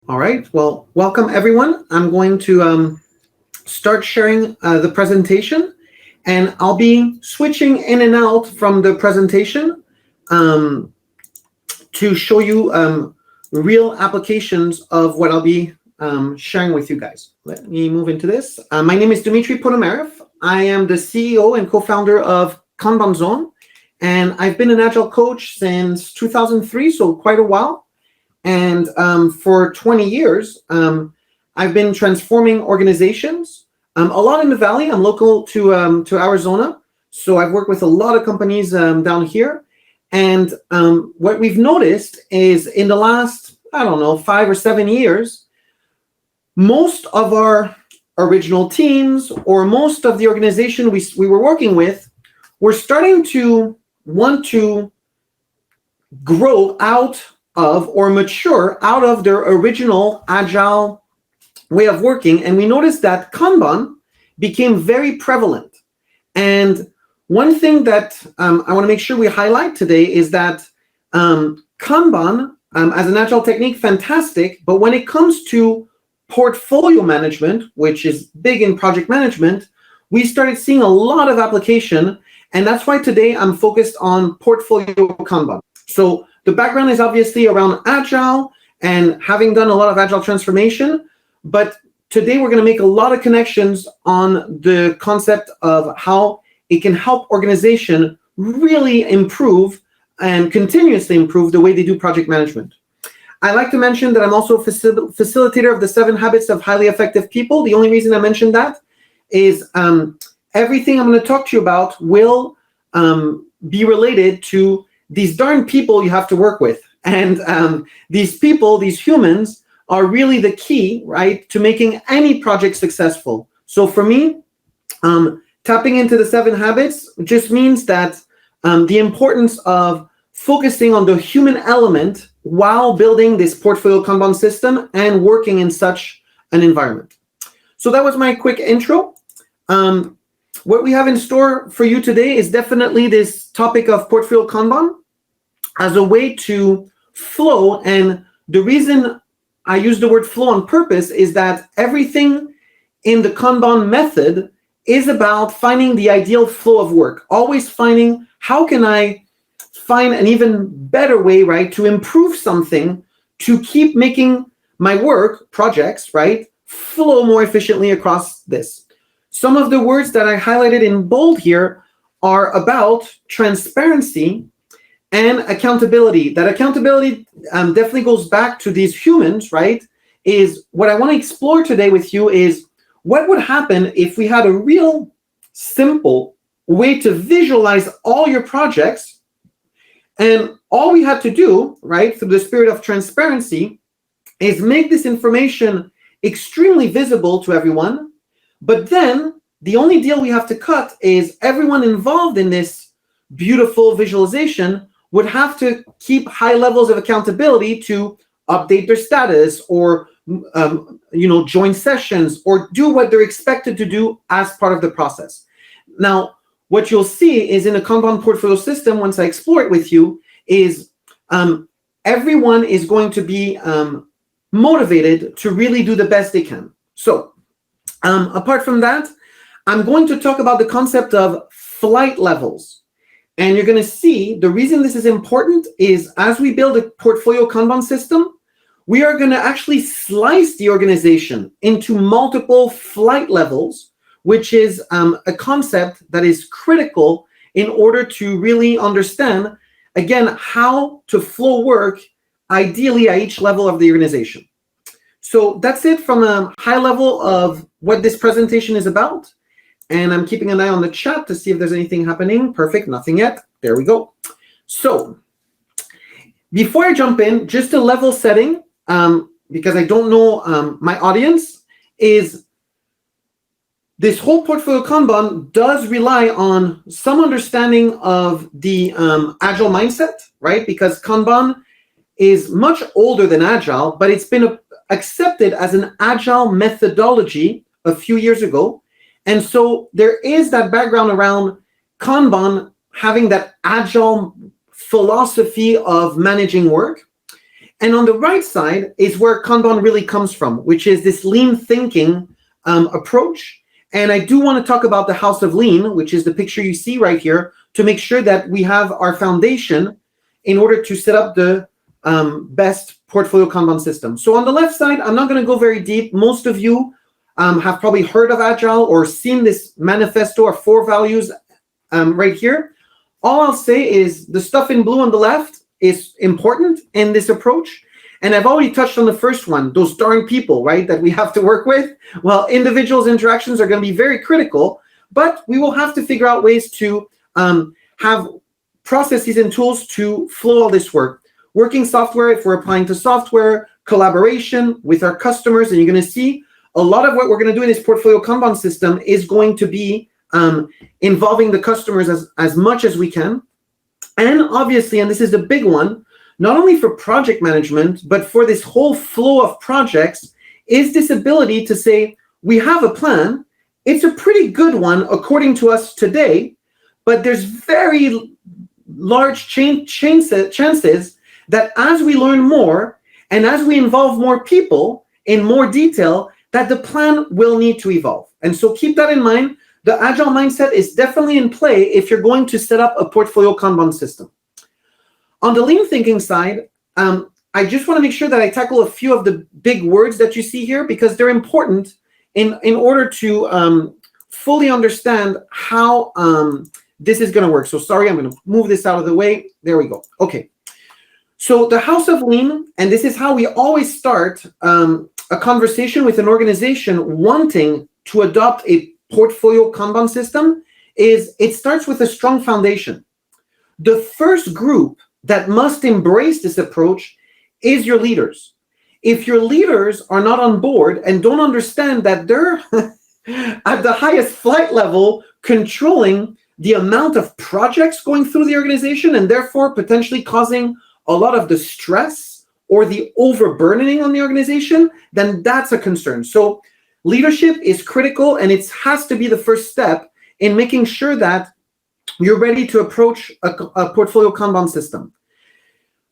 All right. Well, welcome everyone. I'm going to start sharing the presentation, and I'll be switching in and out from the presentation to show you real applications of what I'll be sharing with you guys. Let me move into this. My name is Dimitri Ponomareff. I am the CEO and co-founder of Kanban Zone, and I've been an Agile coach since 2003, so quite a while. And for 20 years, I've been transforming organizations, a lot in the Valley. I'm local to Arizona, so I've worked with a lot of companies down here. And what we've noticed is in the last, 5 or 7 years, most of our original teams or most of the organization we were working with were starting to want to grow out of or mature out of their original Agile way of working. And we noticed that Kanban became very prevalent. And one thing that I want to make sure we highlight today is that Kanban, as an Agile technique, fantastic. But when it comes to portfolio management, which is big in project management, we started seeing a lot of application. And that's why today I'm focused on Portfolio Kanban. So the background is obviously around Agile and having done a lot of Agile transformation. But today we're going to make a lot of connections on the concept of how it can help organization really improve and continuously improve the way they do project management. I like to mention that I'm also a facilitator of the 7 Habits of Highly Effective People. The only reason I mentioned that is everything I'm going to talk to you about will be related to these darn people you have to work with. And these people, these humans, are really the key, right, to making any project successful. So for me, tapping into the 7 habits just means that the importance of focusing on the human element while building this Portfolio Kanban system and working in such an environment. So that was my quick intro. What we have in store for you today is definitely this topic of Portfolio Kanban as a way to flow. And the reason I use the word flow on purpose is that everything in the Kanban method is about finding the ideal flow of work, always finding how can I find an even better way, right, to improve something, to keep making my work, projects, right, flow more efficiently across this. Some of the words that I highlighted in bold here are about transparency and accountability. That accountability definitely goes back to these humans, right? Is what I want to explore today with you is what would happen if we had a real simple way to visualize all your projects, and all we had to do, right, through the spirit of transparency, is make this information extremely visible to everyone. But then the only deal we have to cut is everyone involved in this beautiful visualization would have to keep high levels of accountability to update their status or join sessions or do what they're expected to do as part of the process. Now, what you'll see is in a Kanban portfolio system, once I explore it with you, is everyone is going to be motivated to really do the best they can. So apart from that, I'm going to talk about the concept of flight levels. And you're going to see the reason this is important is as we build a portfolio Kanban system, we are going to actually slice the organization into multiple flight levels, which is a concept that is critical in order to really understand, again, how to flow work ideally at each level of the organization. So that's it from a high level of what this presentation is about. And I'm keeping an eye on the chat to see if there's anything happening. Perfect, nothing yet. There we go. So before I jump in, just a level setting, because I don't know my audience, is this whole Portfolio Kanban does rely on some understanding of the Agile mindset, right? Because Kanban is much older than Agile, but it's been accepted as an Agile methodology a few years ago. And so there is that background around Kanban having that Agile philosophy of managing work. And on the right side is where Kanban really comes from, which is this lean thinking approach. And I do want to talk about the House of Lean, which is the picture you see right here, to make sure that we have our foundation in order to set up the best portfolio Kanban system. So on the left side, I'm not going to go very deep. Most of you have probably heard of Agile or seen this manifesto or 4 values right here. All I'll say is the stuff in blue on the left is important in this approach. And I've already touched on the first one, those darn people, right, that we have to work with. Well, individuals' interactions are going to be very critical, but we will have to figure out ways to have processes and tools to flow all this work. Working software, if we're applying to software, collaboration with our customers, and you're going to see a lot of what we're going to do in this portfolio Kanban system is going to be involving the customers as much as we can. And obviously, and this is the big one, not only for project management, but for this whole flow of projects, is this ability to say, we have a plan. It's a pretty good one, according to us today, but there's very large chances that as we learn more and as we involve more people in more detail, that the plan will need to evolve. And so keep that in mind. The Agile mindset is definitely in play if you're going to set up a portfolio Kanban system. On the lean thinking side, I just want to make sure that I tackle a few of the big words that you see here because they're important in order to fully understand how this is going to work. So sorry, I'm going to move this out of the way. There we go. Okay. So the House of Lean, and this is how we always start a conversation with an organization wanting to adopt a portfolio Kanban system, is it starts with a strong foundation. The first group that must embrace this approach is your leaders. If your leaders are not on board and don't understand that they're at the highest flight level controlling the amount of projects going through the organization and therefore potentially causing a lot of the stress or the overburdening on the organization, then that's a concern. So leadership is critical, and it has to be the first step in making sure that you're ready to approach a portfolio Kanban system.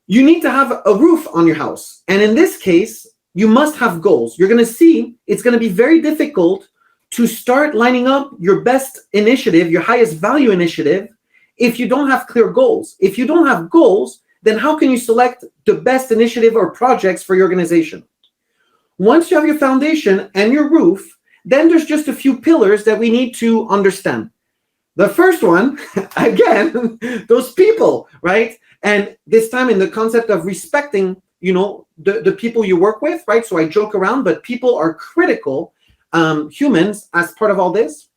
You need to have a roof on your house. And in this case, you must have goals. You're going to see it's going to be very difficult to start lining up your best initiative, your highest value initiative, if you don't have clear goals. If you don't have goals, then how can you select the best initiative or projects for your organization? Once you have your foundation and your roof, then there's just a few pillars that we need to understand. The first one, again, those people, right? And this time in the concept of respecting, the people you work with, right? So I joke around, but people are critical humans as part of all this.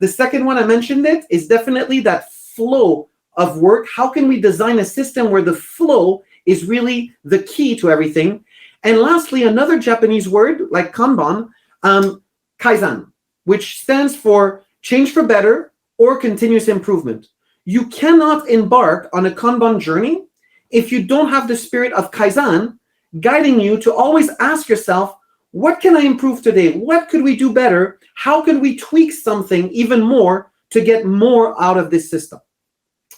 The second one, I mentioned it, is definitely that flow of work. How can we design a system where the flow is really the key to everything? And lastly, another Japanese word like Kanban, Kaizen, which stands for change for better or continuous improvement. You cannot embark on a Kanban journey if you don't have the spirit of Kaizen guiding you to always ask yourself, what can I improve today? What could we do better? How could we tweak something even more to get more out of this system?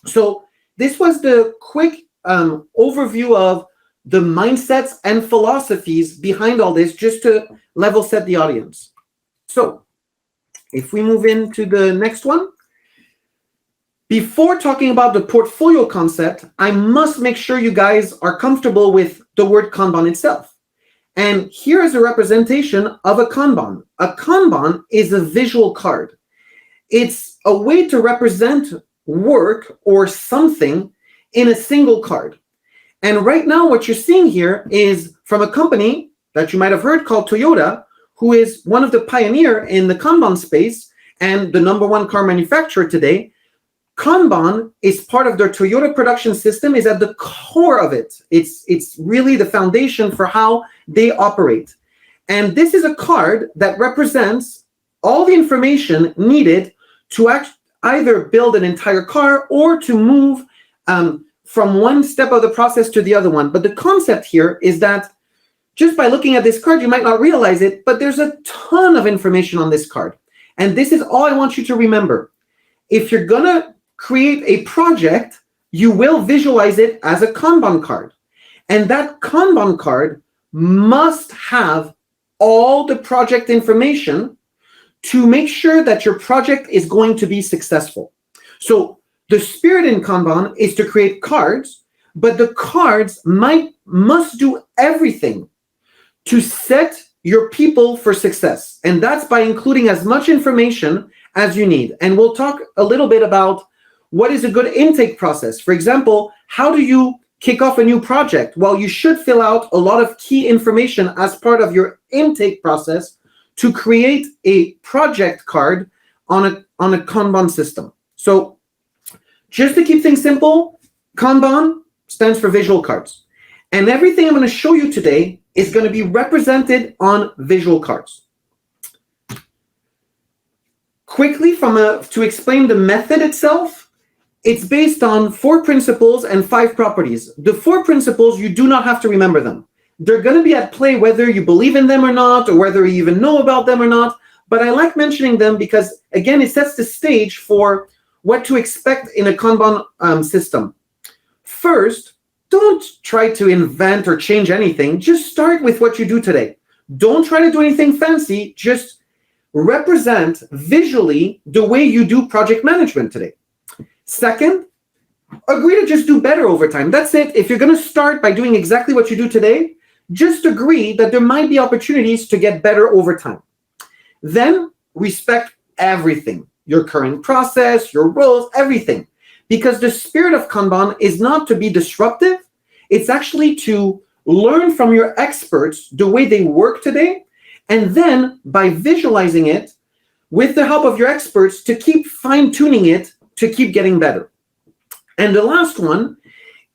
So this was the quick overview of the mindsets and philosophies behind all this, just to level set the audience. So if we move into the next one, before talking about the portfolio concept, I must make sure you guys are comfortable with the word Kanban itself. And here is a representation of a Kanban. A Kanban is a visual card. It's a way to represent work or something in a single card. And right now, what you're seeing here is from a company that you might have heard called Toyota, who is one of the pioneer in the Kanban space and the #1 car manufacturer today. Kanban is part of their Toyota production system, is at the core of it. It's really the foundation for how they operate. And this is a card that represents all the information needed to either build an entire car or to move from one step of the process to the other one. But the concept here is that just by looking at this card, you might not realize it, but there's a ton of information on this card. And this is all I want you to remember. If you're gonna create a project, you will visualize it as a Kanban card. And that Kanban card must have all the project information to make sure that your project is going to be successful. So the spirit in Kanban is to create cards, but the cards must do everything to set your people for success. And that's by including as much information as you need. And we'll talk a little bit about what is a good intake process. For example, how do you kick off a new project? Well, you should fill out a lot of key information as part of your intake process to create a project card on a Kanban system. So just to keep things simple, Kanban stands for visual cards. And everything I'm going to show you today is going to be represented on visual cards. Quickly, to explain the method itself, it's based on 4 principles and 5 properties. The 4 principles, you do not have to remember them. They're going to be at play whether you believe in them or not, or whether you even know about them or not. But I like mentioning them because, again, it sets the stage for what to expect in a Kanban system. First, don't try to invent or change anything. Just start with what you do today. Don't try to do anything fancy. Just represent visually the way you do project management today. Second, agree to just do better over time. That's it. If you're going to start by doing exactly what you do today, just agree that there might be opportunities to get better over time. Then respect everything, your current process, your roles, everything. Because the spirit of Kanban is not to be disruptive. It's actually to learn from your experts the way they work today, and then by visualizing it with the help of your experts to keep fine-tuning it to keep getting better. And the last one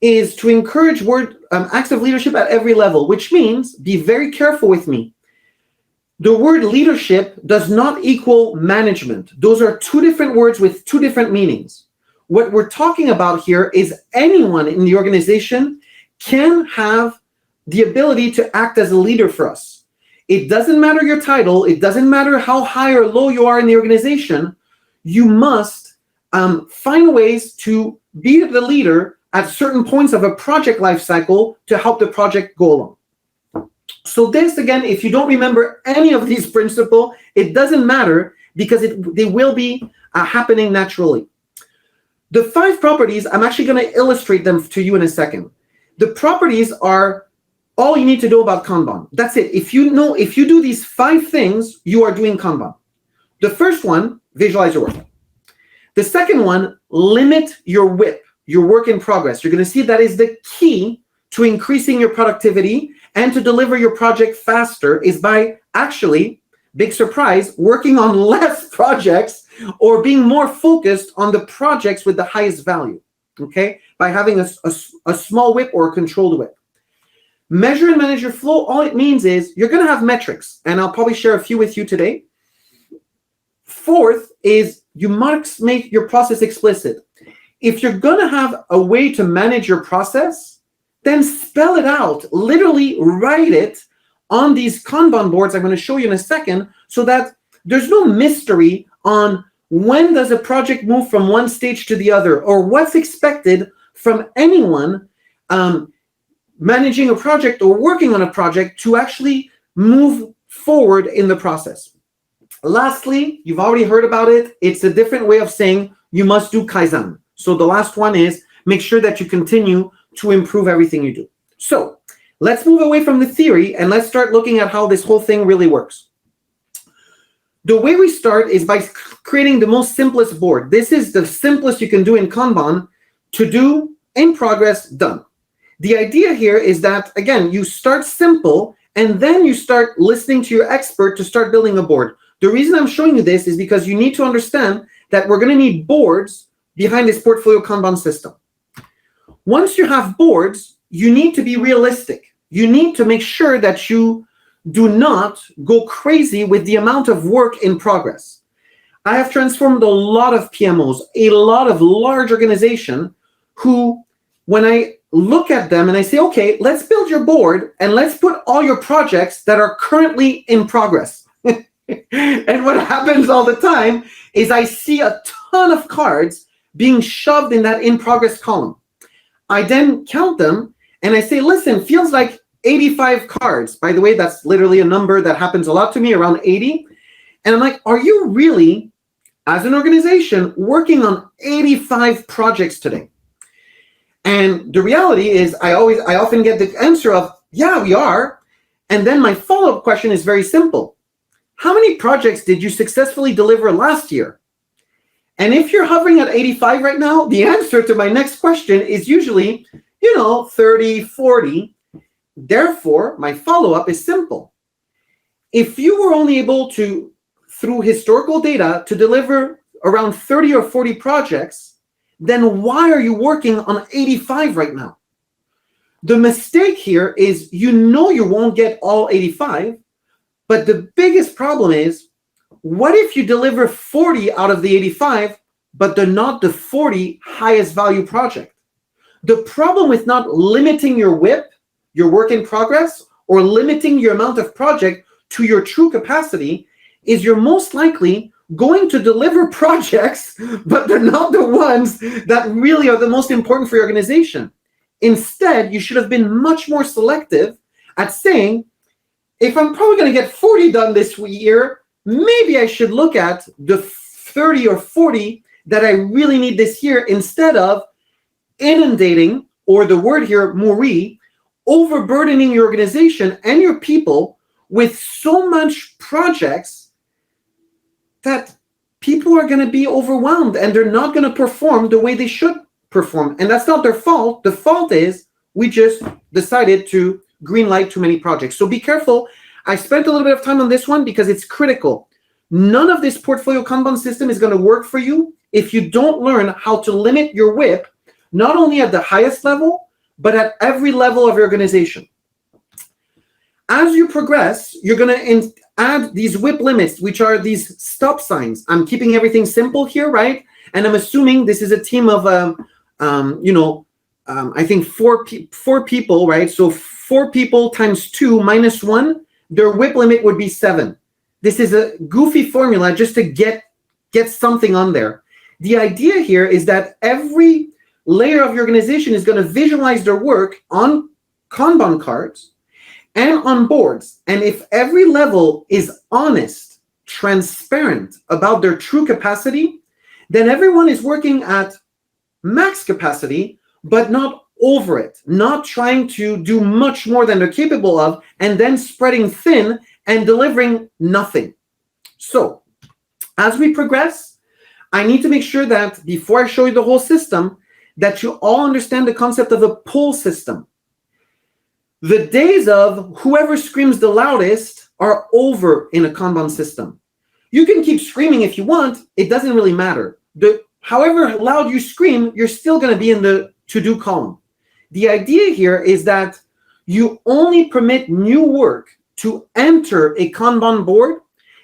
is to encourage acts of leadership at every level, which means, be very careful with me. The word leadership does not equal management. Those are 2 different words with 2 different meanings. What we're talking about here is anyone in the organization can have the ability to act as a leader for us. It doesn't matter your title. It doesn't matter how high or low you are in the organization. You must find ways to be the leader at certain points of a project life cycle to help the project go along. So this, again, if you don't remember any of these principles, it doesn't matter because they will be happening naturally. The 5 properties, I'm actually going to illustrate them to you in a second. The properties are all you need to know about Kanban. That's it. If you do these 5 things, you are doing Kanban. The first one, visualize your work. The second one, limit your WIP, your work in progress. You're going to see that is the key to increasing your productivity and to deliver your project faster is by actually, big surprise, working on less projects or being more focused on the projects with the highest value, okay? By having a small WIP or a controlled WIP. Measure and manage your flow, all it means is you're going to have metrics, and I'll probably share a few with you today. Fourth is you must make your process explicit. If you're going to have a way to manage your process, then spell it out, literally write it on these Kanban boards I'm going to show you in a second so that there's no mystery on when does a project move from one stage to the other or what's expected from anyone managing a project or working on a project to actually move forward in the process. Lastly, you've already heard about it. It's a different way of saying you must do Kaizen. So the last one is make sure that you continue to improve everything you do. So let's move away from the theory and let's start looking at how this whole thing really works. The way we start is by creating the most simplest board. This is the simplest you can do in Kanban: to do, in progress, done. The idea here is that, again, you start simple and then you start listening to your expert to start building a board. The reason I'm showing you this is because you need to understand that we're going to need boards behind this Portfolio Kanban system. Once you have boards, you need to be realistic. You need to make sure that you do not go crazy with the amount of work in progress. I have transformed a lot of PMOs, a lot of large organizations who, when I look at them and I say, okay, let's build your board and let's put all your projects that are currently in progress. And what happens all the time is I see a ton of cards being shoved in that in progress column. I then count them and I say, listen, feels like 85 cards. By the way, that's literally a number that happens a lot to me, around 80. And I'm like, are you really, as an organization, working on 85 projects today? And the reality is I often get the answer of, yeah, we are. And then my follow-up question is very simple. How many projects did you successfully deliver last year? And if you're hovering at 85 right now, the answer to my next question is usually, 30, 40. Therefore, my follow-up is simple. If you were only able to, through historical data, to deliver around 30 or 40 projects, then why are you working on 85 right now? The mistake here is you won't get all 85, but the biggest problem is, what if you deliver 40 out of the 85, but they're not the 40 highest value project? The problem with not limiting your WIP, your work in progress, or limiting your amount of project to your true capacity is you're most likely going to deliver projects, but they're not the ones that really are the most important for your organization. Instead, you should have been much more selective at saying, if I'm probably going to get 40 done this year, maybe I should look at the 30 or 40 that I really need this year, instead of inundating, or the word here, mourir, overburdening your organization and your people with so much projects that people are going to be overwhelmed and they're not going to perform the way they should perform. And that's not their fault. The fault is we just decided to green light too many projects. So be careful. I spent a little bit of time on this one because it's critical. None of this portfolio Kanban system is going to work for you if you don't learn how to limit your WIP, not only at the highest level, but at every level of your organization. As you progress, you're going to add these WIP limits, which are these stop signs. I'm keeping everything simple here, right? And I'm assuming this is a team of, I think four people, right? So 4 people times 2 minus 1, their WIP limit would be 7. This is a goofy formula just to get something on there. The idea here is that every layer of your organization is going to visualize their work on Kanban cards and on boards. And if every level is honest, transparent about their true capacity, then everyone is working at max capacity, but not over it, not trying to do much more than they're capable of, and then spreading thin and delivering nothing. So as we progress, I need to make sure that before I show you the whole system, that you all understand the concept of a pull system. The days of whoever screams the loudest are over in a Kanban system. You can keep screaming if you want, it doesn't really matter. However loud you scream, you're still going to be in the to-do column. The idea here is that you only permit new work to enter a Kanban board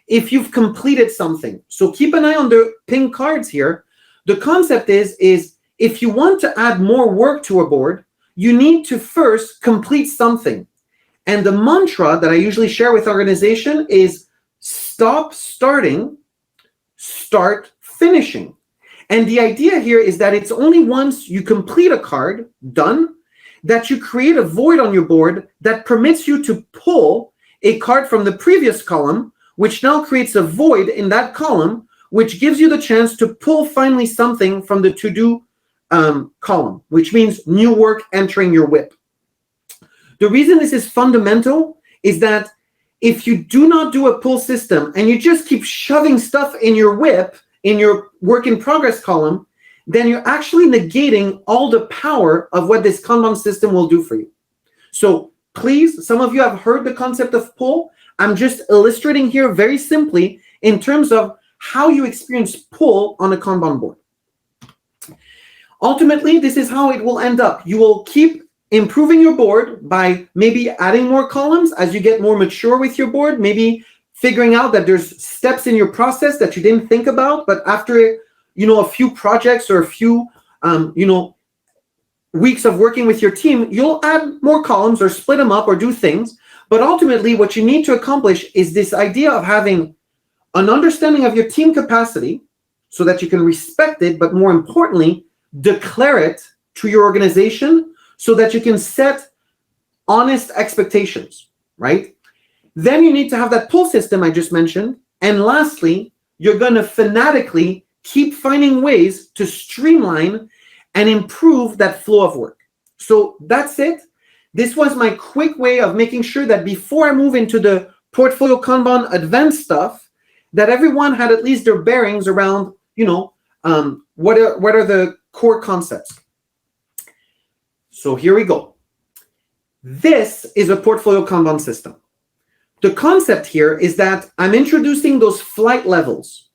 if you've completed something. So keep an eye on the pink cards here. The concept is if you want to add more work to a board, you need to first complete something. And the mantra that I usually share with organization is stop starting, start finishing. And the idea here is that it's only once you complete a card, done, that you create a void on your board that permits you to pull a card from the previous column, which now creates a void in that column, which gives you the chance to pull finally something from the to-do column, which means new work entering your WIP. The reason this is fundamental is that if you do not do a pull system and you just keep shoving stuff in your WIP, in your work in progress column, then you're actually negating all the power of what this Kanban system will do for you. So please, some of you have heard the concept of pull. I'm just illustrating here very simply in terms of how you experience pull on a Kanban board. Ultimately, this is how it will end up. You will keep improving your board by maybe adding more columns as you get more mature with your board, maybe figuring out that there's steps in your process that you didn't think about, but after a few projects or a few weeks of working with your team, you'll add more columns or split them up or do things. But ultimately, what you need to accomplish is this idea of having an understanding of your team capacity so that you can respect it, but more importantly, declare it to your organization so that you can set honest expectations, right? Then you need to have that pull system I just mentioned. And lastly, you're going to fanatically keep finding ways to streamline and improve that flow of work. So that's it. This was my quick way of making sure that before I move into the Portfolio Kanban advanced stuff, that everyone had at least their bearings around, what are the core concepts. So here we go. This is a Portfolio Kanban system. The concept here is that I'm introducing those flight levels.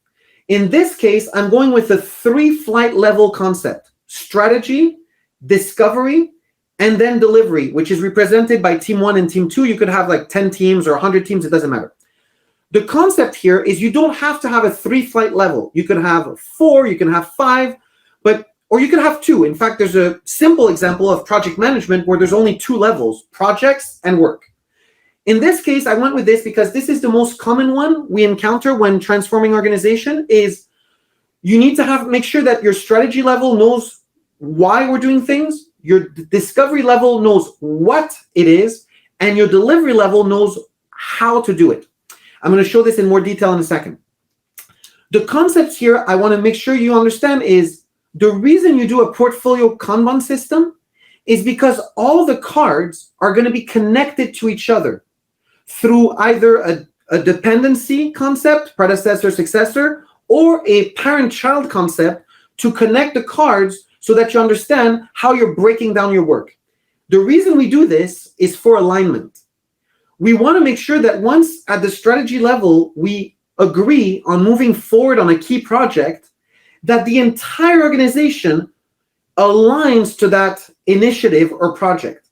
In this case, I'm going with a 3 flight level concept: strategy, discovery, and then delivery, which is represented by team 1 and team 2. You could have like 10 teams or 100 teams, it doesn't matter. The concept here is you don't have to have a 3 flight level. You could have 4, you can have 5, or you could have 2. In fact, there's a simple example of project management where there's only 2 levels: projects and work. In this case, I went with this because this is the most common one we encounter when transforming organization. Is you need to make sure that your strategy level knows why we're doing things, your discovery level knows what it is, and your delivery level knows how to do it. I'm going to show this in more detail in a second. The concepts here I want to make sure you understand is the reason you do a Portfolio Kanban system is because all the cards are going to be connected to each other through either a dependency concept, predecessor, successor, or a parent-child concept to connect the cards so that you understand how you're breaking down your work. The reason we do this is for alignment. We want to make sure that once at the strategy level we agree on moving forward on a key project, that the entire organization aligns to that initiative or project.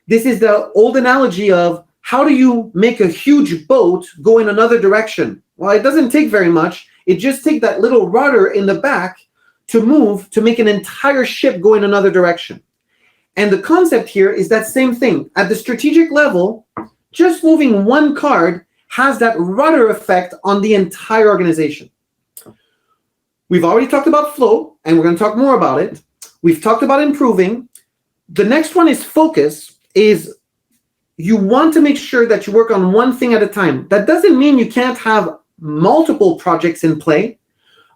This is the old analogy of how do you make a huge boat go in another direction? Well, it doesn't take very much. It just takes that little rudder in the back to move to make an entire ship go in another direction. And the concept here is that same thing. At the strategic level, just moving one card has that rudder effect on the entire organization. We've already talked about flow, and we're going to talk more about it. We've talked about improving. The next one is focus, is you want to make sure that you work on one thing at a time. That doesn't mean you can't have multiple projects in play,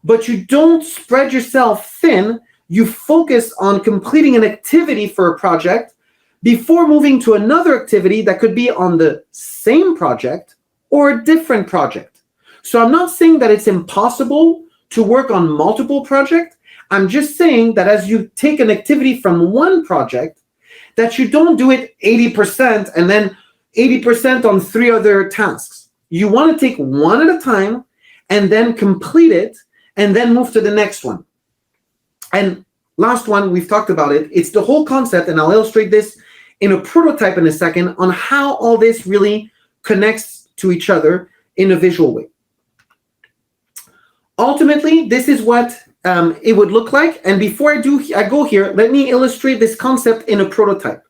but you don't spread yourself thin. You focus on completing an activity for a project before moving to another activity that could be on the same project or a different project. So I'm not saying that it's impossible to work on multiple projects. I'm just saying that as you take an activity from one project, that you don't do it 80% and then 80% on 3 other tasks. You want to take one at a time and then complete it and then move to the next one. And last one, we've talked about it. It's the whole concept, and I'll illustrate this in a prototype in a second on how all this really connects to each other in a visual way. Ultimately, this is what it would look like. And before I go here, let me illustrate this concept in a prototype.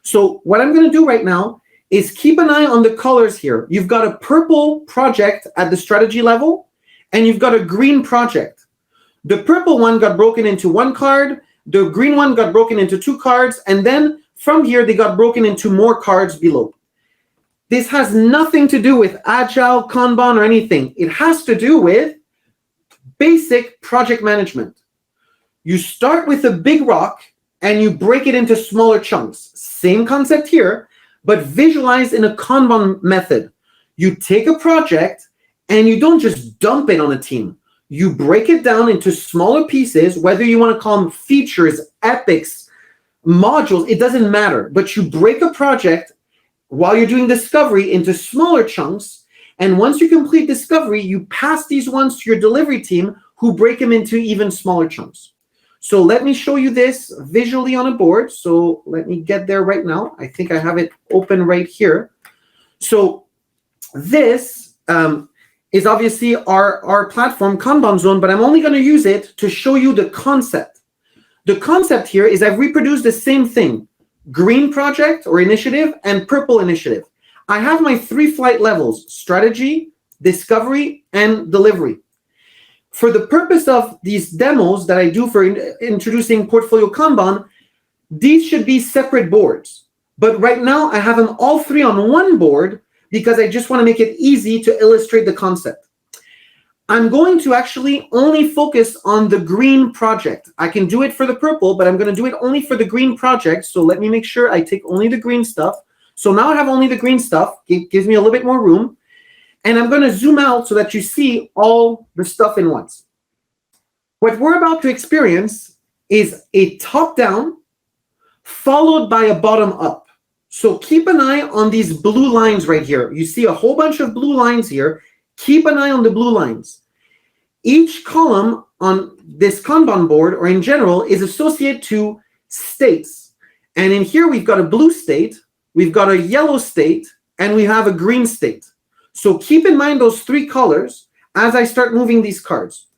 So what I'm going to do right now is keep an eye on the colors here. You've got a purple project at the strategy level, and you've got a green project. The purple one got broken into 1 card, the green one got broken into 2 cards, and then from here they got broken into more cards below. This has nothing to do with Agile, Kanban, or anything. It has to do with basic project management. You start with a big rock and you break it into smaller chunks. Same concept here, but visualized in a Kanban method. You take a project and you don't just dump it on a team. You break it down into smaller pieces, whether you want to call them features, epics, modules, it doesn't matter. But you break a project while you're doing discovery into smaller chunks. And once you complete discovery, you pass these ones to your delivery team who break them into even smaller chunks. So let me show you this visually on a board. So let me get there right now. I think I have it open right here. So this is obviously our platform, Kanban Zone, but I'm only going to use it to show you the concept. The concept here is I've reproduced the same thing: green project or initiative and purple initiative. I have my 3 flight levels: strategy, discovery, and delivery. For the purpose of these demos that I do for introducing Portfolio Kanban, these should be separate boards. But right now I have them all three on one board because I just want to make it easy to illustrate the concept. I'm going to actually only focus on the green project. I can do it for the purple, but I'm going to do it only for the green project. So let me make sure I take only the green stuff. So now I have only the green stuff. It gives me a little bit more room. And I'm going to zoom out so that you see all the stuff in once. What we're about to experience is a top-down followed by a bottom-up. So keep an eye on these blue lines right here. You see a whole bunch of blue lines here. Keep an eye on the blue lines. Each column on this Kanban board, or in general, is associated to states. And in here, we've got a blue state, we've got a yellow state, and we have a green state. So keep in mind those three colors as I start moving these cards.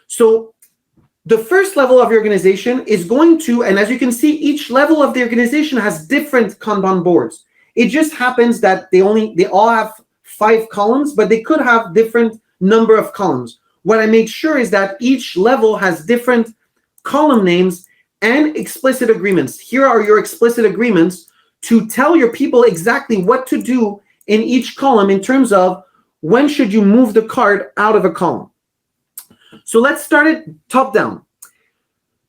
So the first level of your organization is going to, and as you can see, each level of the organization has different Kanban boards. It just happens that they all have 5 columns, but they could have different number of columns. What I made sure is that each level has different column names and explicit agreements. Here are your explicit agreements to tell your people exactly what to do in each column in terms of when should you move the card out of a column. So let's start it top down.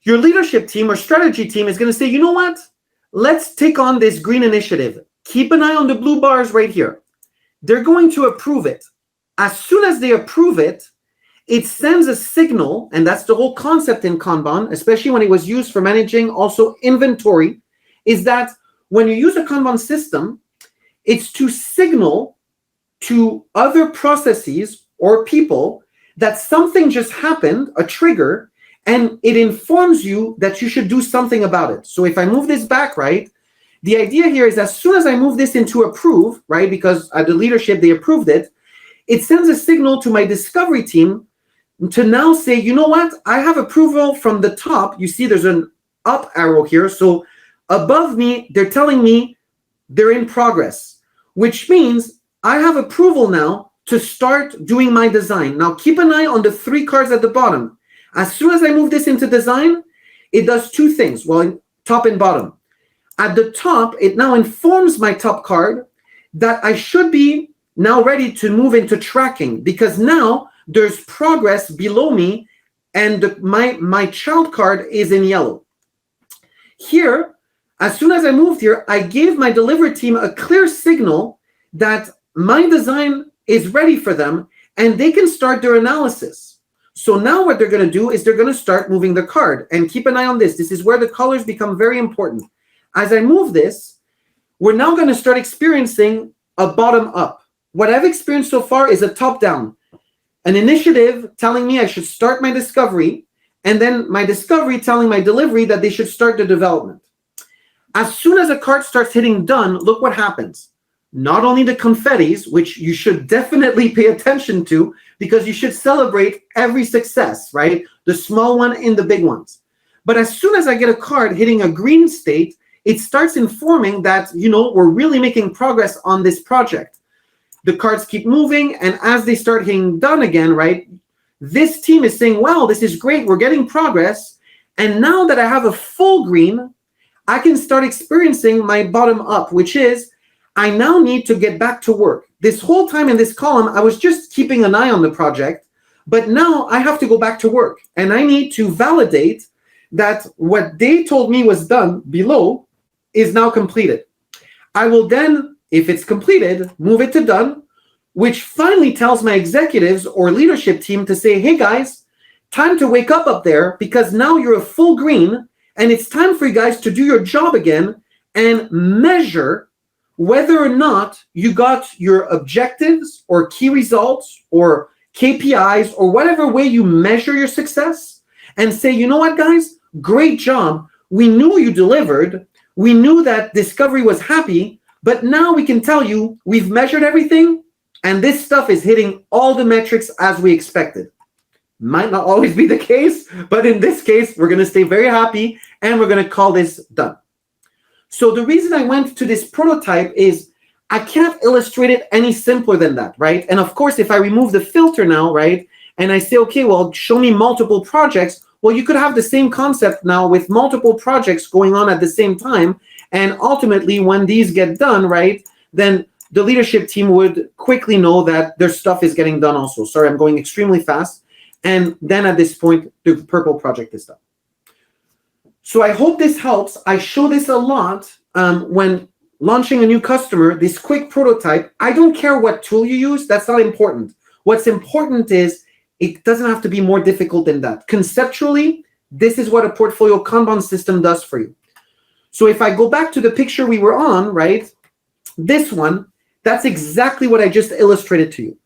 Your leadership team or strategy team is going to say, you know what? Let's take on this green initiative. Keep an eye on the blue bars right here. They're going to approve it. As soon as they approve it, it sends a signal, and that's the whole concept in Kanban, especially when it was used for managing also inventory, is that when you use a Kanban system, it's to signal to other processes or people that something just happened, a trigger, and it informs you that you should do something about it. So if I move this back, right, the idea here is as soon as I move this into approve, right, because at the leadership, they approved it, it sends a signal to my discovery team to now say, you know what, I have approval from the top. You see there's an up arrow here. So above me, they're telling me they're in progress, which means I have approval now to start doing my design. Now keep an eye on the 3 cards at the bottom. As soon as I move this into design, it does 2 things, well, top and bottom. At the top, it now informs my top card that I should be now ready to move into tracking because now there's progress below me and my child card is in yellow. Here, as soon as I moved here, I gave my delivery team a clear signal that my design is ready for them and they can start their analysis. So now what they're going to do is they're going to start moving the card. And keep an eye on this. This is where the colors become very important. As I move this, we're now going to start experiencing a bottom up. What I've experienced so far is a top down. An initiative telling me I should start my discovery, and then my discovery telling my delivery that they should start the development. As soon as a card starts hitting done, look what happens. Not only the confettis, which you should definitely pay attention to because you should celebrate every success, right? The small one and the big ones. But as soon as I get a card hitting a green state, it starts informing that, you know, we're really making progress on this project. The cards keep moving, and as they start hitting done again, right, this team is saying, wow, this is great, we're getting progress. And now that I have a full green, I can start experiencing my bottom up, which is I now need to get back to work. This whole time in this column, I was just keeping an eye on the project, but now I have to go back to work, and I need to validate that what they told me was done below is now completed. I will then, if it's completed, move it to done, which finally tells my executives or leadership team to say, hey guys, time to wake up there because now you're a full green and it's time for you guys to do your job again and measure whether or not you got your objectives or key results or KPIs or whatever way you measure your success and say, you know what, guys, great job. We knew you delivered. We knew that discovery was happy, but now we can tell you we've measured everything and this stuff is hitting all the metrics as we expected. Might not always be the case, but in this case, we're going to stay very happy and we're going to call this done. So the reason I went to this prototype is I can't illustrate it any simpler than that, right? And of course, if I remove the filter now, right, and I say, okay, well, show me multiple projects, well, you could have the same concept now with multiple projects going on at the same time, And ultimately, when these get done, right, then the leadership team would quickly know that their stuff is getting done also. Sorry, I'm going extremely fast. And then at this point, the purple project is done. So I hope this helps. I show this a lot when launching a new customer, this quick prototype. I don't care what tool you use. That's not important. What's important is it doesn't have to be more difficult than that. Conceptually, this is what a portfolio Kanban system does for you. So if I go back to the picture we were on, right, this one, that's exactly what I just illustrated to you.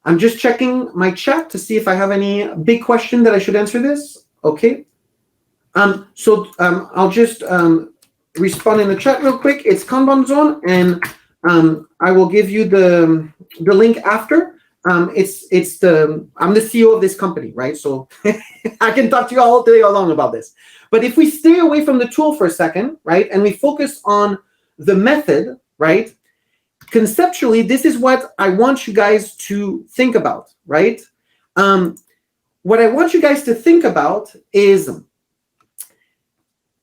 I'm just checking my chat to see if I have any big question that I should answer this. Okay. I'll just respond in the chat real quick. It's Kanban Zone, and I will give you the link after. I'm the CEO of this company, right? So I can talk to you all day long about this. But if we stay away from the tool for a second, right, and we focus on the method, right? Conceptually, this is what I want you guys to think about, right? What I want you guys to think about is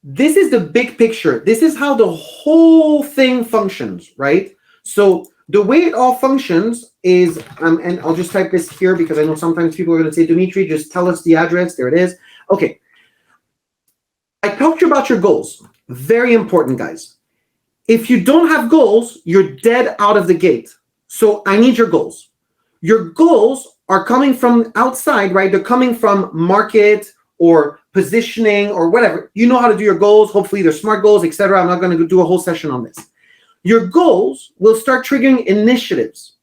this is the big picture. This is how the whole thing functions, right? So the way it all functions is, and I'll just type this here because I know sometimes people are going to say, Dimitri, just tell us the address. There it is. Okay. I talked to you about your goals. Very important, guys. If you don't have goals, you're dead out of the gate. So I need your goals. Your goals are coming from outside, right? They're coming from market or positioning or whatever. You know how to do your goals. Hopefully they're SMART goals, etc. I'm not going to do a whole session on this. Your goals will start triggering initiatives.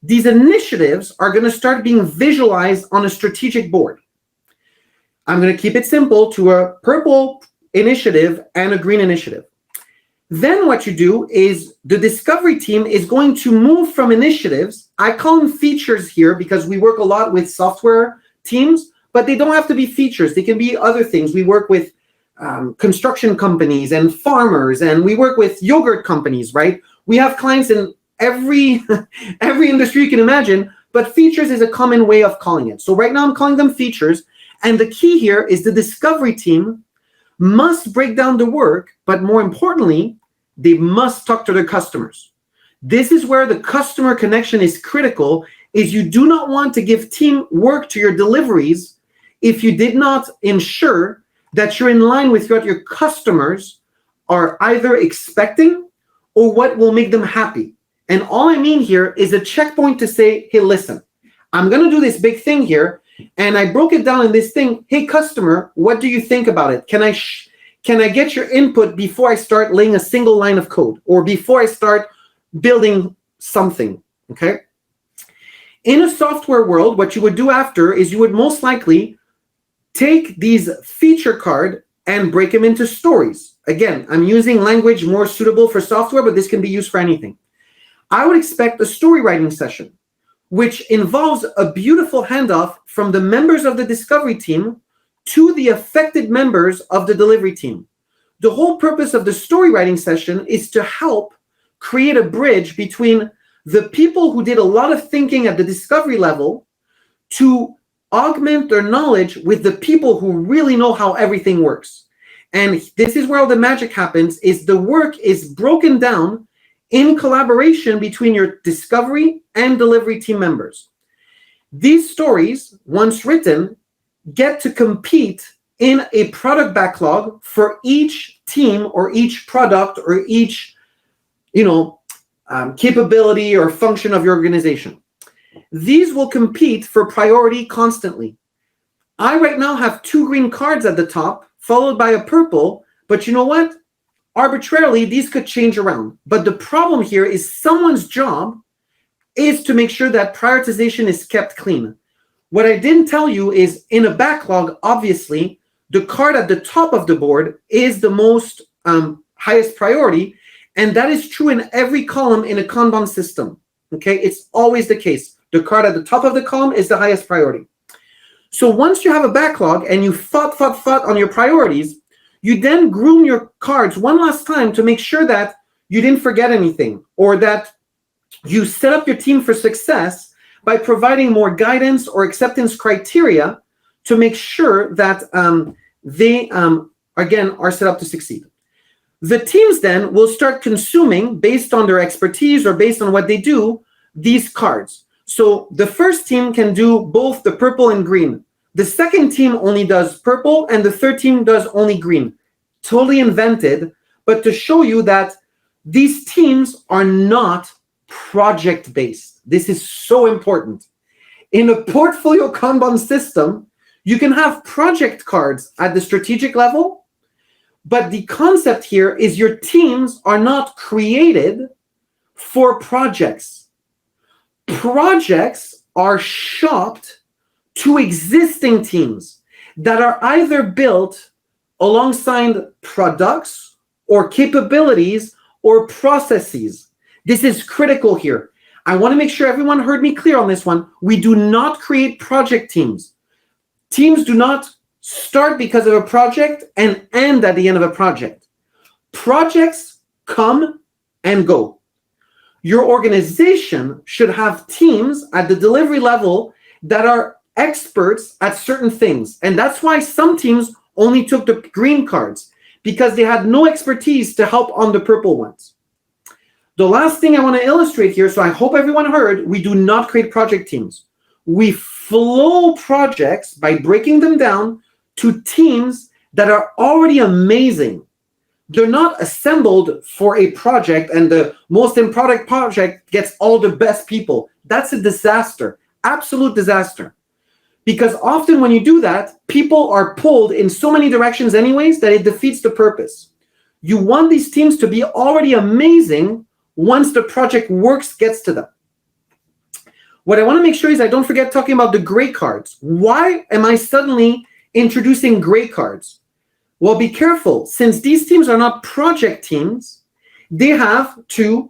These initiatives are going to start being visualized on a strategic board. I'm going to keep it simple to a purple initiative and a green initiative. Then what you do is the discovery team is going to move from initiatives. I call them features here because we work a lot with software teams, but they don't have to be features. They can be other things. We work with construction companies and farmers, and we work with yogurt companies, right? We have clients in every industry you can imagine, but features is a common way of calling it. So right now I'm calling them features. And the key here is the discovery team must break down the work, but more importantly, they must talk to their customers. This is where the customer connection is critical, is you do not want to give team work to your deliveries if you did not ensure that you're in line with what your customers are either expecting or what will make them happy. And all I mean here is a checkpoint to say, hey, listen, I'm going to do this big thing here, and I broke it down in this thing. Hey, customer, what do you think about it? Can I get your input before I start laying a single line of code or before I start building something, okay? In a software world, what you would do after is you would most likely take these feature card and break them into stories. Again, I'm using language more suitable for software, but this can be used for anything. I would expect a story writing session, which involves a beautiful handoff from the members of the discovery team to the affected members of the delivery team. The whole purpose of the story writing session is to help create a bridge between the people who did a lot of thinking at the discovery level to augment their knowledge with the people who really know how everything works. And this is where all the magic happens, is the work is broken down in collaboration between your discovery and delivery team members. These stories, once written, get to compete in a product backlog for each team or each product or each, capability or function of your organization. These will compete for priority constantly. I right now have 2 green cards at the top, followed by a purple, but you know what? Arbitrarily, these could change around. But the problem here is someone's job is to make sure that prioritization is kept clean. What I didn't tell you is in a backlog, obviously, the card at the top of the board is the most highest priority. And that is true in every column in a Kanban system. Okay, it's always the case. The card at the top of the column is the highest priority. So once you have a backlog and you fought on your priorities, you then groom your cards one last time to make sure that you didn't forget anything or that you set up your team for success by providing more guidance or acceptance criteria to make sure that they, again, are set up to succeed. The teams then will start consuming, based on their expertise or based on what they do, these cards. So the first team can do both the purple and green. The second team only does purple, and the third team does only green. Totally invented, but to show you that these teams are not project-based. This is so important. In a portfolio Kanban system, you can have project cards at the strategic level, but the concept here is your teams are not created for projects. Projects are shopped to existing teams that are either built alongside products or capabilities or processes. This is critical here. I want to make sure everyone heard me clear on this one. We do not create project teams. Teams do not start because of a project and end at the end of a project. Projects come and go. Your organization should have teams at the delivery level that are experts at certain things. And that's why some teams only took the green cards, because they had no expertise to help on the purple ones. The last thing I want to illustrate here, so I hope everyone heard, we do not create project teams. We flow projects by breaking them down to teams that are already amazing. They're not assembled for a project and the most important project gets all the best people. That's a disaster, absolute disaster. Because often when you do that, people are pulled in so many directions anyways that it defeats the purpose. You want these teams to be already amazing once the project works, gets to them. What I want to make sure is I don't forget talking about the gray cards. Why am I suddenly introducing gray cards? Well, be careful. Since these teams are not project teams, they have to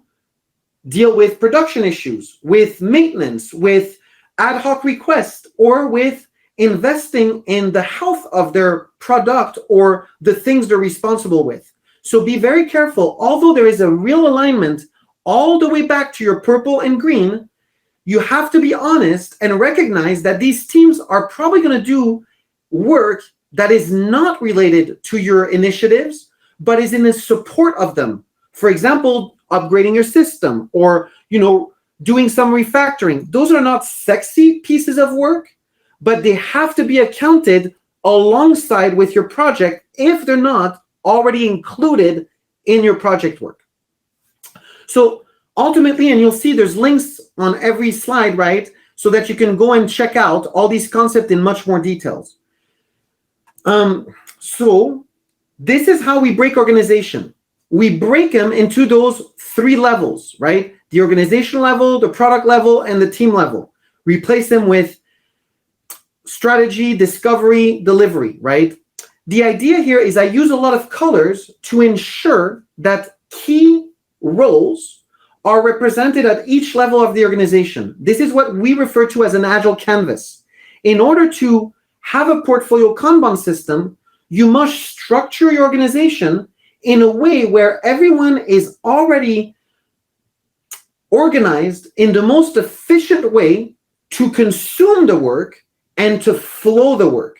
deal with production issues, with maintenance, with ad hoc requests, or with investing in the health of their product or the things they're responsible with. So be very careful. Although there is a real alignment all the way back to your purple and green, you have to be honest and recognize that these teams are probably going to do work that is not related to your initiatives, but is in the support of them. For example, upgrading your system or, doing some refactoring. Those are not sexy pieces of work, but they have to be accounted alongside with your project if they're not already included in your project work. So ultimately, and you'll see there's links on every slide, right? So that you can go and check out all these concepts in much more details. So this is how we break organization. We break them into those three levels, right? The organizational level, the product level, and the team level. Replace them with strategy, discovery, delivery, right? The idea here is I use a lot of colors to ensure that key roles are represented at each level of the organization. This is what we refer to as an agile canvas. In order to have a portfolio Kanban system, you must structure your organization in a way where everyone is already organized in the most efficient way to consume the work and to flow the work.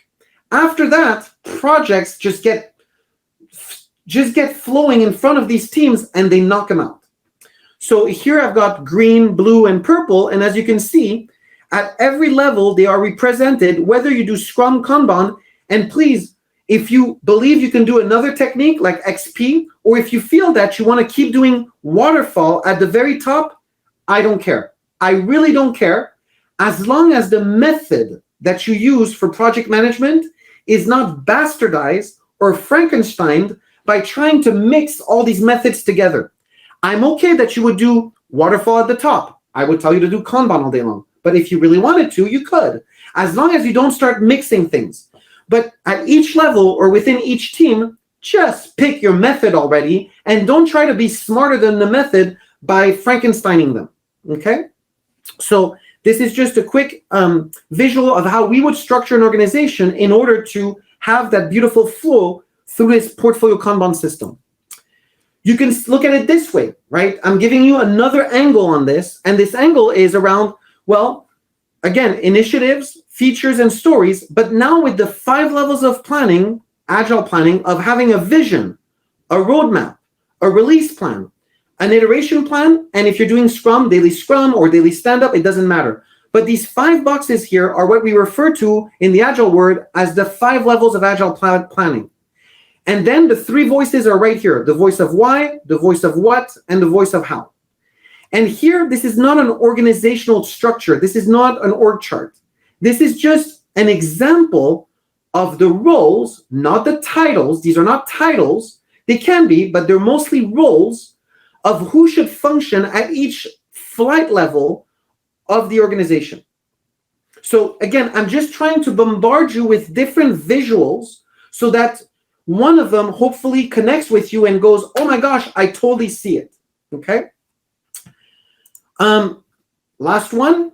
After that, projects just get flowing in front of these teams and they knock them out. So here I've got green, blue, and purple, and as you can see, at every level they are represented, whether you do Scrum, Kanban, and please, if you believe you can do another technique like XP, or if you feel that you want to keep doing waterfall at the very top, I don't care. I really don't care, as long as the method that you use for project management is not bastardized or Frankensteined by trying to mix all these methods together. I'm okay that you would do waterfall at the top. I would tell you to do Kanban all day long. But if you really wanted to, you could, as long as you don't start mixing things. But at each level or within each team, just pick your method already and don't try to be smarter than the method by Frankensteining them, okay? So this is just a quick visual of how we would structure an organization in order to have that beautiful flow through this portfolio Kanban system. You can look at it this way, right? I'm giving you another angle on this, and this angle is around, well, again, initiatives, features, and stories, but now with the 5 levels of planning, agile planning, of having a vision, a roadmap, a release plan, an iteration plan, and if you're doing daily Scrum or daily stand-up, it doesn't matter. But these 5 boxes here are what we refer to in the Agile word as the 5 levels of Agile planning. And then the 3 voices are right here, the voice of why, the voice of what, and the voice of how. And here, this is not an organizational structure. This is not an org chart. This is just an example of the roles, not the titles. These are not titles. They can be, but they're mostly roles of who should function at each flight level of the organization. So again, I'm just trying to bombard you with different visuals so that one of them hopefully connects with you and goes, oh my gosh, I totally see it. Okay. Last one.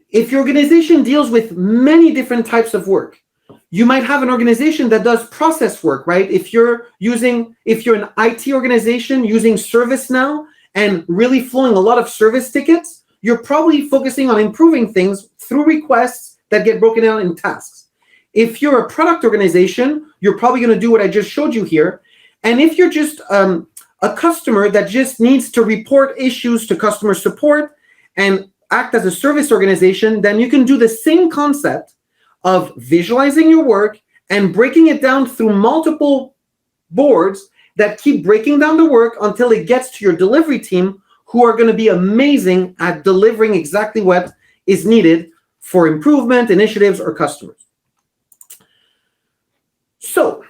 If your organization deals with many different types of work, you might have an organization that does process work, right? If you're an IT organization using ServiceNow and really flowing a lot of service tickets, you're probably focusing on improving things through requests that get broken down in tasks. If you're a product organization, you're probably going to do what I just showed you here. And if you're just a customer that just needs to report issues to customer support and act as a service organization, then you can do the same concept of visualizing your work and breaking it down through multiple boards that keep breaking down the work until it gets to your delivery team, who are going to be amazing at delivering exactly what is needed for improvement, initiatives, or customers. So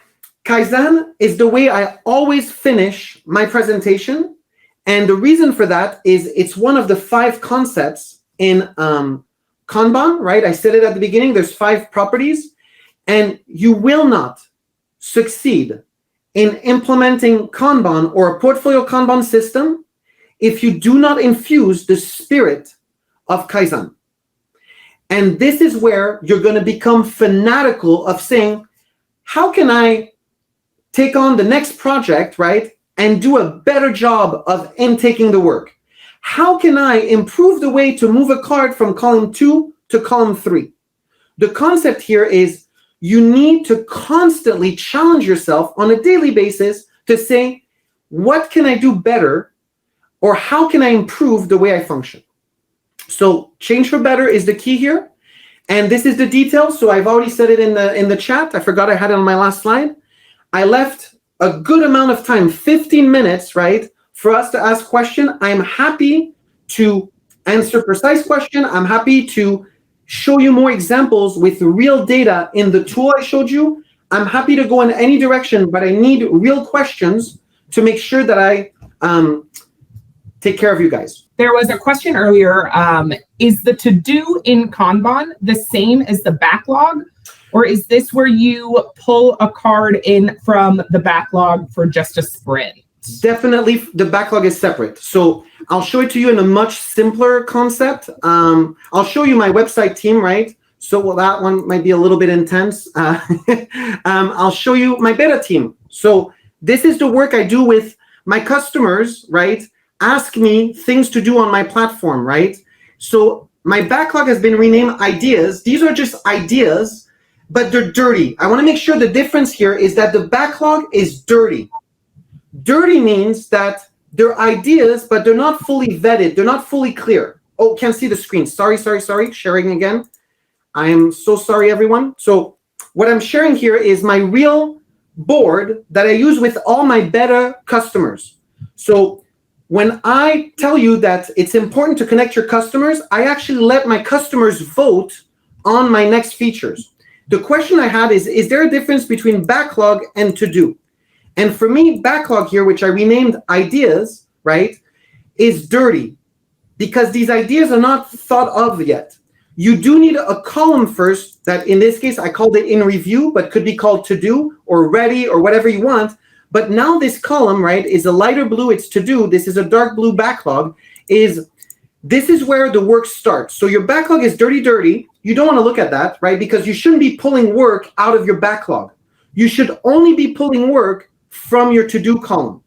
Kaizen is the way I always finish my presentation. And the reason for that is it's one of the 5 concepts in Kanban, right? I said it at the beginning, there's 5 properties, and you will not succeed in implementing Kanban or a portfolio Kanban system if you do not infuse the spirit of Kaizen. And this is where you're going to become fanatical of saying, how can I take on the next project, right, and do a better job of intaking the work? How can I improve the way to move a card from column 2 to column 3? The concept here is you need to constantly challenge yourself on a daily basis to say, what can I do better? Or how can I improve the way I function? So change for better is the key here. And this is the details. So I've already said it in the chat. I forgot I had it on my last slide. I left a good amount of time, 15 minutes, right, for us to ask questions. I'm happy to answer precise questions. I'm happy to show you more examples with real data in the tool I showed you. I'm happy to go in any direction, but I need real questions to make sure that I take care of you guys. There was a question earlier. Is the to-do in Kanban the same as the backlog? Or is this where you pull a card in from the backlog for just a sprint? Definitely, the backlog is separate. So I'll show it to you in a much simpler concept. I'll show you my website team, right? So that one might be a little bit intense. I'll show you my beta team. So this is the work I do with my customers, right? Ask me things to do on my platform, right? So my backlog has been renamed ideas. These are just ideas, but they're dirty. I want to make sure the difference here is that the backlog is dirty. Dirty means that they're ideas, but they're not fully vetted. They're not fully clear. Oh, can't see the screen. Sorry. Sharing again. I am so sorry, everyone. So what I'm sharing here is my real board that I use with all my beta customers. So when I tell you that it's important to connect your customers, I actually let my customers vote on my next features. The question I had is there a difference between backlog and to-do? And for me, backlog here, which I renamed ideas, right, is dirty because these ideas are not thought of yet. You do need a column first that in this case, I called it in review, but could be called to-do or ready or whatever you want. But now this column, right, is a lighter blue, it's to-do. This is a dark blue backlog. This is where the work starts. So your backlog is dirty. You don't want to look at that, right? Because you shouldn't be pulling work out of your backlog. You should only be pulling work from your to-do column.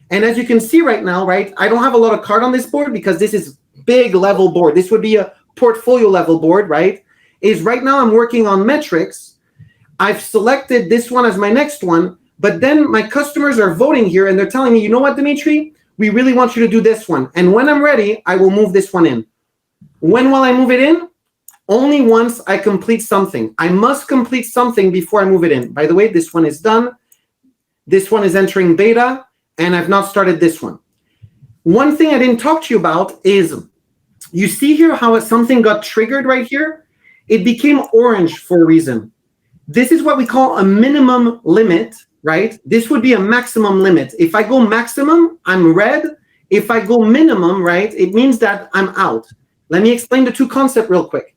And as you can see right now, right, I don't have a lot of card on this board because this is big level board. This would be a portfolio level board, right? Is right now I'm working on metrics. I've selected this one as my next one, But then my customers are voting here and they're telling me, you know what, Dimitri, we really want you to do this one. And when I'm ready, I will move this one in. When will I move it in? Only once I complete something. I must complete something before I move it in. By the way, this one is done. This one is entering beta, and I've not started this one. One thing I didn't talk to you about is, you see here how something got triggered right here? It became orange for a reason. This is what we call a minimum limit, right? This would be a maximum limit. If I go maximum, I'm red. If I go minimum, right, it means that I'm out. Let me explain the two concepts real quick.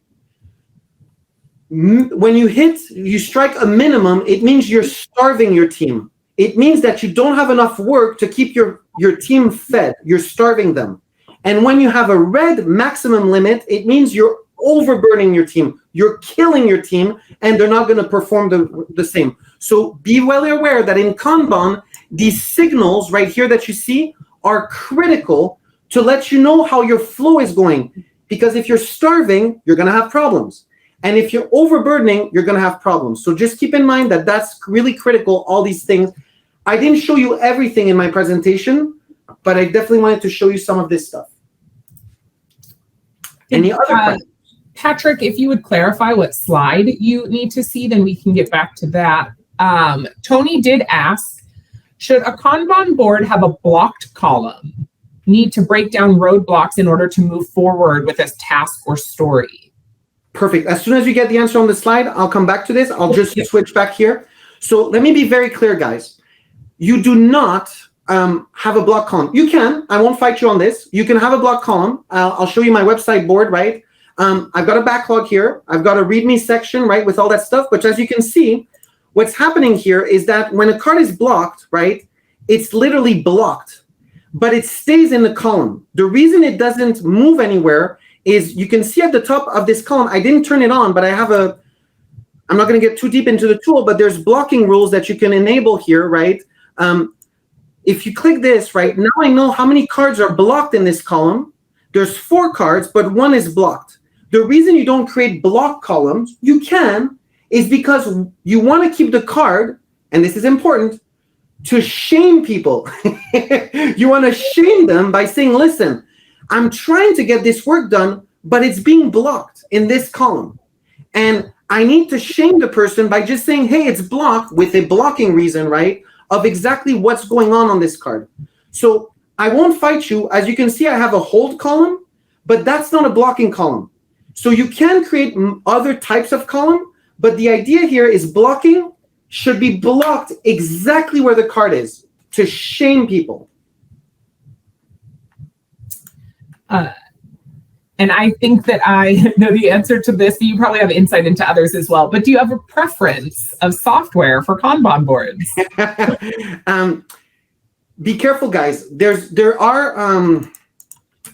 When you strike a minimum, it means you're starving your team. It means that you don't have enough work to keep your team fed. You're starving them. And when you have a red maximum limit, it means you're overburdening your team. You're killing your team, and they're not going to perform the same. So be well aware that in Kanban, these signals right here that you see are critical to let you know how your flow is going. Because if you're starving, you're going to have problems. And if you're overburdening, you're going to have problems. So just keep in mind that that's really critical, all these things. I didn't show you everything in my presentation, but I definitely wanted to show you some of this stuff. Any other questions? Patrick, if you would clarify what slide you need to see, then we can get back to that. Tony did ask, should a Kanban board have a blocked column? Need to break down roadblocks in order to move forward with a task or story? Perfect. As soon as you get the answer on the slide, I'll come back to this. I'll just switch back here. So let me be very clear, guys. You do not have a block column. You can. I won't fight you on this. You can have a block column. I'll show you my website board, right? I've got a backlog here. I've got a README section, right, with all that stuff. But as you can see, what's happening here is that when a card is blocked, right, it's literally blocked, but it stays in the column. The reason it doesn't move anywhere is you can see at the top of this column, I didn't turn it on, but I have I'm not going to get too deep into the tool, but there's blocking rules that you can enable here, right? If you click this, right, now I know how many cards are blocked in this column. There's 4 cards, but 1 is blocked. The reason you don't create block columns, you can, is because you want to keep the card, and this is important, to shame people. You want to shame them by saying, listen, I'm trying to get this work done, but it's being blocked in this column. And I need to shame the person by just saying, hey, it's blocked with a blocking reason, right, of exactly what's going on this card. So I won't fight you. As you can see, I have a hold column, but that's not a blocking column. So you can create other types of column, but the idea here is blocking should be blocked exactly where the card is to shame people. And I think that I know the answer to this. You probably have insight into others as well. But do you have a preference of software for Kanban boards? Be careful, guys. There are,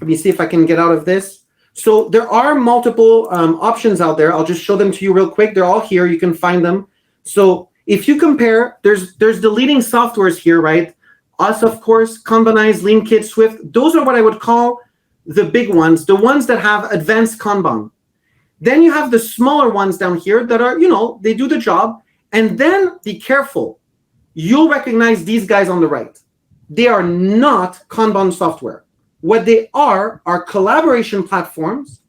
let me see if I can get out of this. So there are multiple options out there. I'll just show them to you real quick. They're all here. You can find them. So if you compare, there's the leading softwares here, right? Us, of course, Kanbanize, Lean Kit, Swift. Those are what I would call the big ones, the ones that have advanced Kanban. Then you have the smaller ones down here that are, they do the job. And then be careful. You'll recognize these guys on the right. They are not Kanban software. What they are collaboration platforms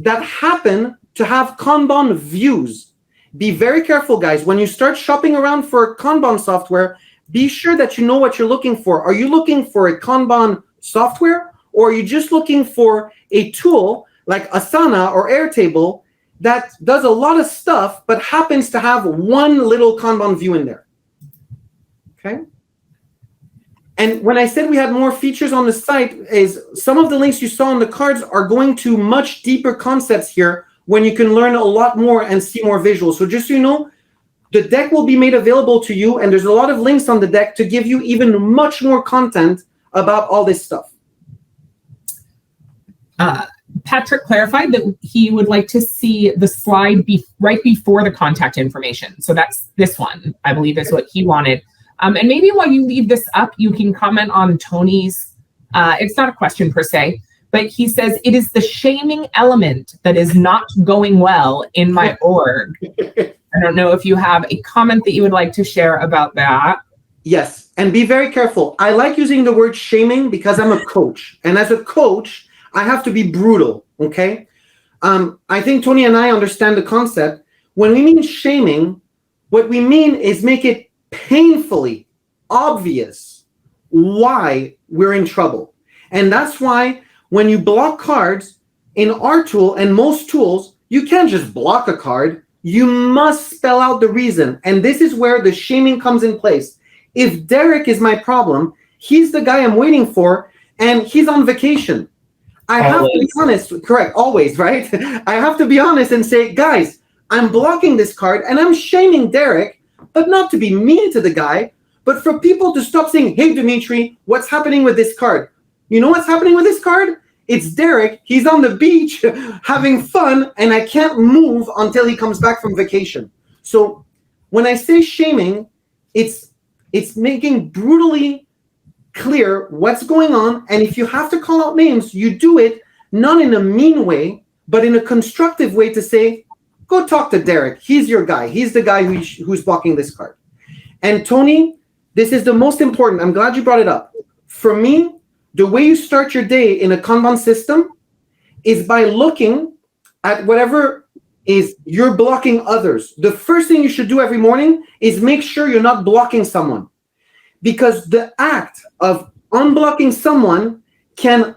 that happen to have Kanban views. Be very careful, guys. When you start shopping around for Kanban software, be sure that you know what you're looking for. Are you looking for a Kanban software, or are you just looking for a tool like Asana or Airtable that does a lot of stuff but happens to have one little Kanban view in there? Okay. And when I said we had more features on the site, is some of the links you saw on the cards are going to much deeper concepts here when you can learn a lot more and see more visuals. So just so you know, the deck will be made available to you, and there's a lot of links on the deck to give you even much more content about all this stuff. Patrick clarified that he would like to see the slide right before the contact information. So that's this one, I believe, is what he wanted. And maybe while you leave this up, you can comment on Tony's, it's not a question per se, but he says, it is the shaming element that is not going well in my org. I don't know if you have a comment that you would like to share about that. Yes, and be very careful. I like using the word shaming because I'm a coach, and as a coach, I have to be brutal. Okay, I think Tony and I understand the concept. When we mean shaming, what we mean is make it painfully obvious why we're in trouble, and that's why when you block cards in our tool and most tools, you can't just block a card. You must spell out the reason, and this is where the shaming comes in place. If Derek is my problem, he's the guy I'm waiting for, and he's on vacation. I have to be honest, correct, always, right? I have to be honest and say, guys, I'm blocking this card, and I'm shaming Derek, but not to be mean to the guy, but for people to stop saying, hey, Dimitri, what's happening with this card? You know what's happening with this card? It's Derek. He's on the beach having fun, and I can't move until he comes back from vacation. So when I say shaming, it's making brutally clear what's going on. And if you have to call out names, you do it not in a mean way, but in a constructive way to say, go talk to Derek. He's your guy. He's the guy who's blocking this card. And Tony, this is the most important. I'm glad you brought it up. For me, the way you start your day in a Kanban system is by looking at whatever is you're blocking others. The first thing you should do every morning is make sure you're not blocking someone, because the act of unblocking someone can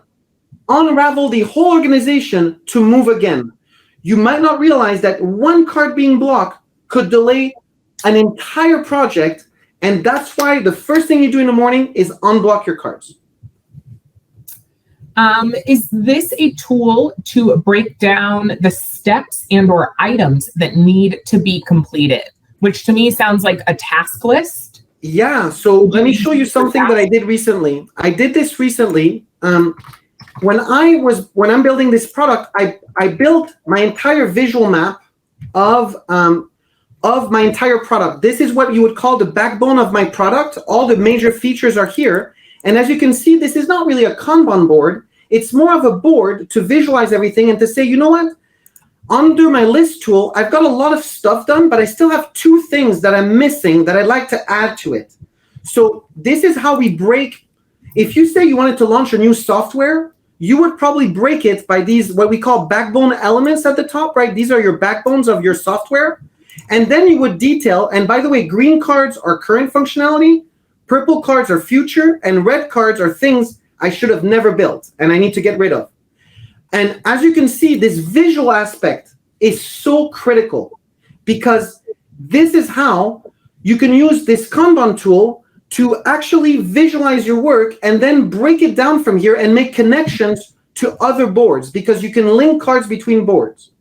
unravel the whole organization to move again. You might not realize that one card being blocked could delay an entire project, and that's why the first thing you do in the morning is unblock your cards. Is this a tool to break down the steps and or items that need to be completed, which to me sounds like a task list? Yeah, so let me show you something that I did recently. I did this recently. When I'm building this product, I built my entire visual map of my entire product. This is what you would call the backbone of my product. All the major features are here. And as you can see, this is not really a Kanban board. It's more of a board to visualize everything and to say, you know what? Under my list tool, I've got a lot of stuff done, but I still have two things that I'm missing that I'd like to add to it. So this is how we break. If you say you wanted to launch a new software, you would probably break it by these, what we call backbone elements at the top, right? These are your backbones of your software. And then you would detail, and by the way, green cards are current functionality, purple cards are future, and red cards are things I should have never built and I need to get rid of. And as you can see, this visual aspect is so critical, because this is how you can use this Kanban tool to actually visualize your work and then break it down from here and make connections to other boards, because you can link cards between boards.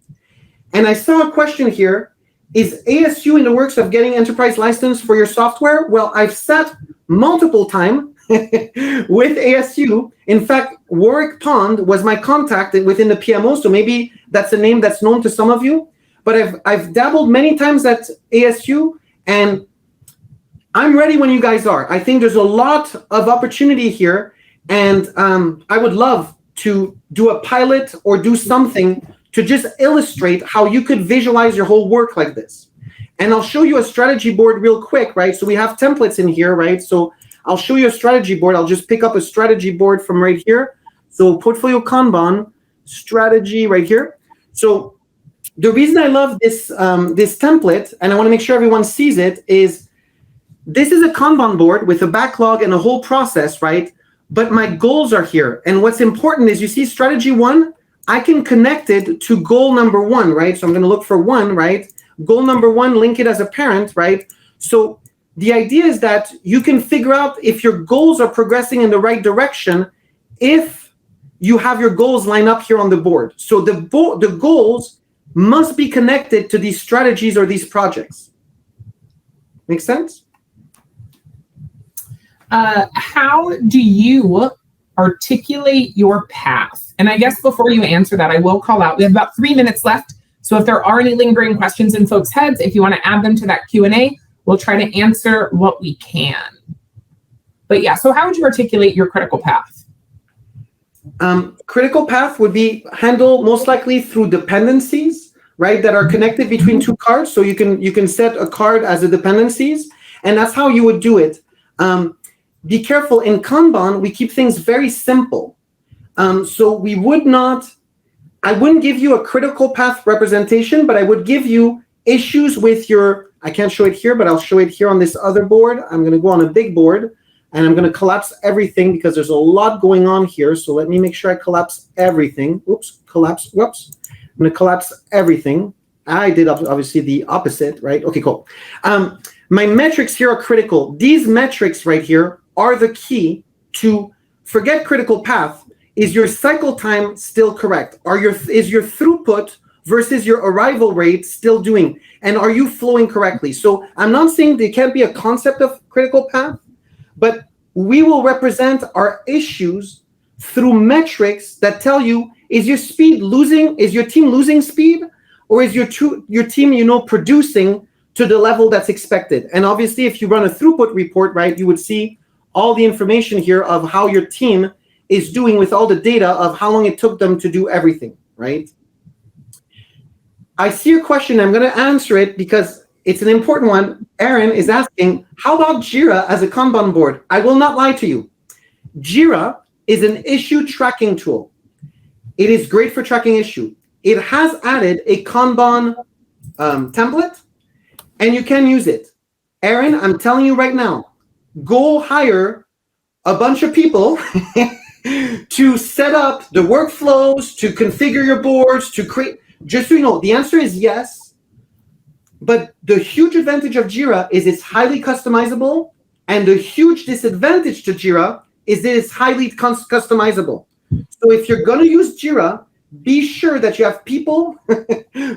And I saw a question here. Is ASU in the works of getting enterprise license for your software? Well, I've sat multiple times with ASU. In fact, Warwick Pond was my contact within the PMO, so maybe that's a name that's known to some of you. But I've dabbled many times at ASU, and I'm ready when you guys are. I think there's a lot of opportunity here, and I would love to do a pilot or do something to just illustrate how you could visualize your whole work like this. And I'll show you a strategy board real quick, right? So we have templates in here, right? So I'll show you a strategy board. I'll just pick up a strategy board from right here. So Portfolio Kanban, strategy right here. So the reason I love this, this template, and I want to make sure everyone sees it, is this is a Kanban board with a backlog and a whole process, right? But my goals are here. And what's important is, you see strategy 1, I can connect it to goal number 1, right? So I'm going to look for 1, right? Goal number 1, link it as a parent, right? So the idea is that you can figure out if your goals are progressing in the right direction if you have your goals line up here on the board. So the goals must be connected to these strategies or these projects. Make sense? How do you articulate your path? And I guess before you answer that, I will call out, we have about 3 minutes left. So if there are any lingering questions in folks' heads, if you want to add them to that Q&A, we'll try to answer what we can. But yeah, so how would you articulate your critical path? Critical path would be handled most likely through dependencies, right, that are connected between two cards. So you can set a card as a dependencies, and that's how you would do it. Be careful. In Kanban, we keep things very simple. So I wouldn't give you a critical path representation, but I would give you issues with I can't show it here, but I'll show it here on this other board. I'm going to go on a big board, and I'm going to collapse everything because there's a lot going on here. So let me make sure I collapse everything. Oops, collapse. Whoops. I'm going to collapse everything. I did obviously the opposite, right? Okay, cool. My metrics here are critical. These metrics right here are the key to forget critical path. Is your cycle time still correct? Is your throughput versus your arrival rate still doing? And are you flowing correctly? So I'm not saying there can't be a concept of critical path, but we will represent our issues through metrics that tell you, is your team losing speed? Or is your team, producing to the level that's expected? And obviously, if you run a throughput report, right, you would see all the information here of how your team is doing with all the data of how long it took them to do everything, right? I see your question. I'm going to answer it because it's an important one. Aaron is asking, how about Jira as a Kanban board? I will not lie to you. Jira is an issue tracking tool. It is great for tracking issue. It has added a Kanban template, and you can use it. Aaron, I'm telling you right now, go hire a bunch of people to set up the workflows, to configure your boards, to create. Just so you know, the answer is yes. But the huge advantage of Jira is it's highly customizable, and the huge disadvantage to Jira is that it's highly customizable. So if you're going to use Jira, be sure that you have people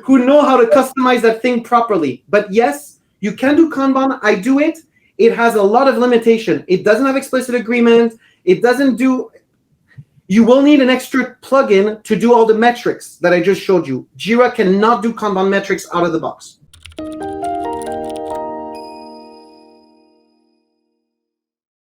who know how to customize that thing properly. But yes, you can do Kanban. I do it. It has a lot of limitation. It doesn't have explicit agreement. It doesn't do. You will need an extra plugin to do all the metrics that I just showed you. Jira cannot do Kanban metrics out of the box.